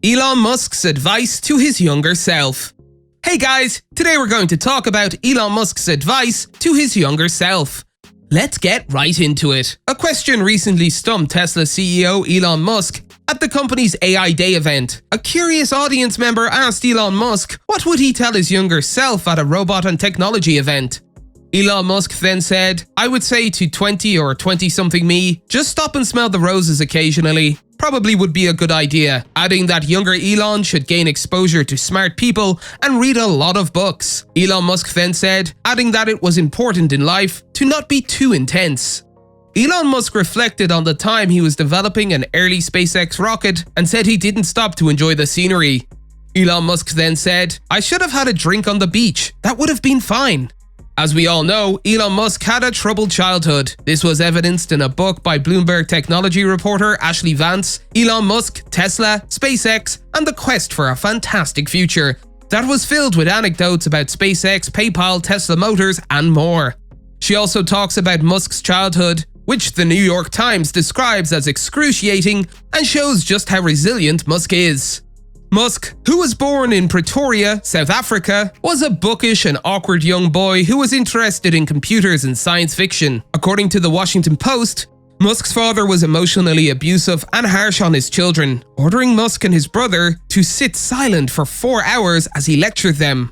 Elon Musk's advice to his younger self. Hey guys, today we're going to talk about Elon Musk's advice to his younger self. Let's get right into it. A question recently stumped Tesla CEO Elon Musk at the company's AI Day event. A curious audience member asked Elon Musk what would he tell his younger self at a robot and technology event. Elon Musk then said, "I would say to 20 or 20-something me, just stop and smell the roses occasionally. Probably would be a good idea," adding that younger Elon should gain exposure to smart people and read a lot of books. Elon Musk then said, adding that it was important in life to not be too intense. Elon Musk reflected on the time he was developing an early SpaceX rocket and said he didn't stop to enjoy the scenery. Elon Musk then said, "I should have had a drink on the beach. That would have been fine." As we all know, Elon Musk had a troubled childhood. This was evidenced in a book by Bloomberg technology reporter Ashley Vance, Elon Musk, Tesla, SpaceX, and the quest for a fantastic future that was filled with anecdotes about SpaceX, PayPal, Tesla Motors, and more. She also talks about Musk's childhood, which the New York Times describes as excruciating and shows just how resilient Musk is. Musk, who was born in Pretoria, South Africa, was a bookish and awkward young boy who was interested in computers and science fiction. According to the Washington Post, Musk's father was emotionally abusive and harsh on his children, ordering Musk and his brother to sit silent for 4 hours as he lectured them.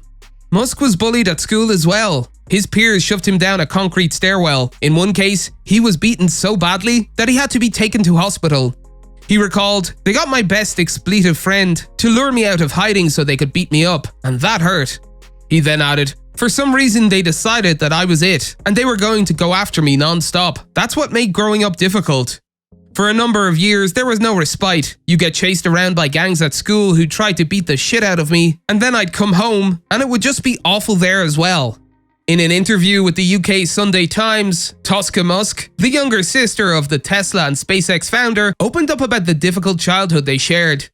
Musk was bullied at school as well. His peers shoved him down a concrete stairwell. In one case, he was beaten so badly that he had to be taken to hospital. He recalled, "They got my best expletive friend to lure me out of hiding so they could beat me up, and that hurt." He then added, "For some reason they decided that I was it, and they were going to go after me non-stop. That's what made growing up difficult. For a number of years, there was no respite. You get chased around by gangs at school who tried to beat the shit out of me, and then I'd come home, and it would just be awful there as well." In an interview with the UK Sunday Times, Tosca Musk, the younger sister of the Tesla and SpaceX founder, opened up about the difficult childhood they shared.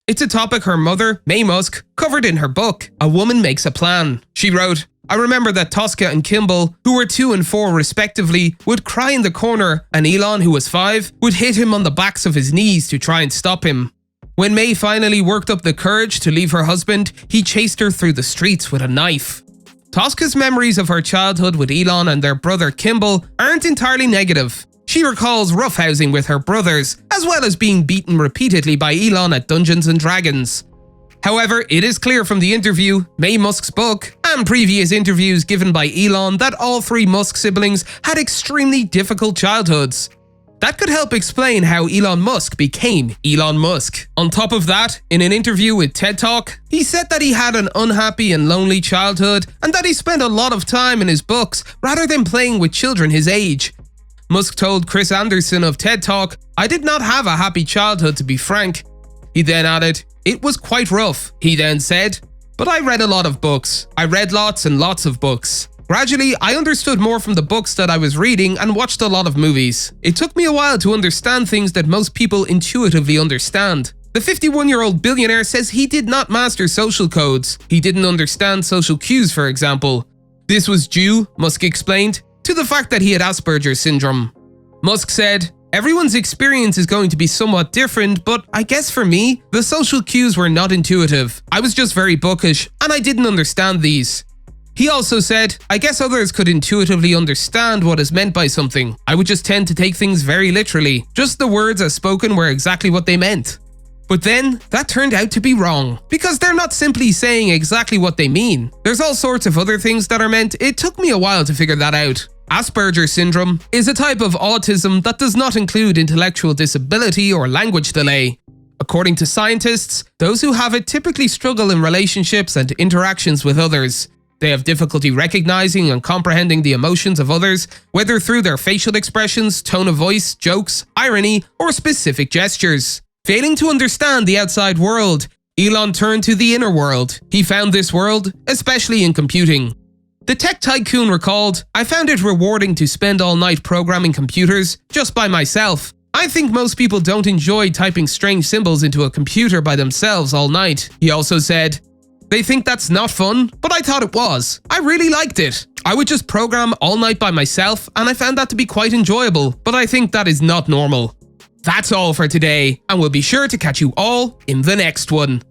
It's a topic her mother, May Musk, covered in her book, A Woman Makes a Plan. She wrote, "I remember that Tosca and Kimball, who were 2 and 4 respectively, would cry in the corner, and Elon, who was 5, would hit him on the backs of his knees to try and stop him. When May finally worked up the courage to leave her husband, he chased her through the streets with a knife." Tosca's memories of her childhood with Elon and their brother Kimball aren't entirely negative. She recalls roughhousing with her brothers, as well as being beaten repeatedly by Elon at Dungeons & Dragons. However, it is clear from the interview, May Musk's book, and previous interviews given by Elon that all 3 Musk siblings had extremely difficult childhoods. That could help explain how Elon Musk became Elon Musk. On top of that, in an interview with TED Talk, he said that he had an unhappy and lonely childhood and that he spent a lot of time in his books rather than playing with children his age. Musk told Chris Anderson of TED Talk, "I did not have a happy childhood, to be frank." He then added, "It was quite rough." He then said, "But I read a lot of books. I read lots and lots of books. Gradually, I understood more from the books that I was reading and watched a lot of movies. It took me a while to understand things that most people intuitively understand." The 51-year-old billionaire says he did not master social codes. He didn't understand social cues, for example. This was due, Musk explained, to the fact that he had Asperger's syndrome. Musk said, "Everyone's experience is going to be somewhat different, but I guess for me, the social cues were not intuitive. I was just very bookish, and I didn't understand these." He also said, "I guess others could intuitively understand what is meant by something. I would just tend to take things very literally. Just the words as spoken were exactly what they meant." But then, that turned out to be wrong, because they're not simply saying exactly what they mean. There's all sorts of other things that are meant. It took me a while to figure that out. Asperger's syndrome is a type of autism that does not include intellectual disability or language delay. According to scientists, those who have it typically struggle in relationships and interactions with others. They have difficulty recognizing and comprehending the emotions of others, whether through their facial expressions, tone of voice, jokes, irony, or specific gestures. Failing to understand the outside world, Elon turned to the inner world. He found this world, especially in computing. The tech tycoon recalled, "I found it rewarding to spend all night programming computers, just by myself. I think most people don't enjoy typing strange symbols into a computer by themselves all night." He also said, "They think that's not fun, but I thought it was. I really liked it. I would just program all night by myself, and I found that to be quite enjoyable, but I think that is not normal." That's all for today, and we'll be sure to catch you all in the next one.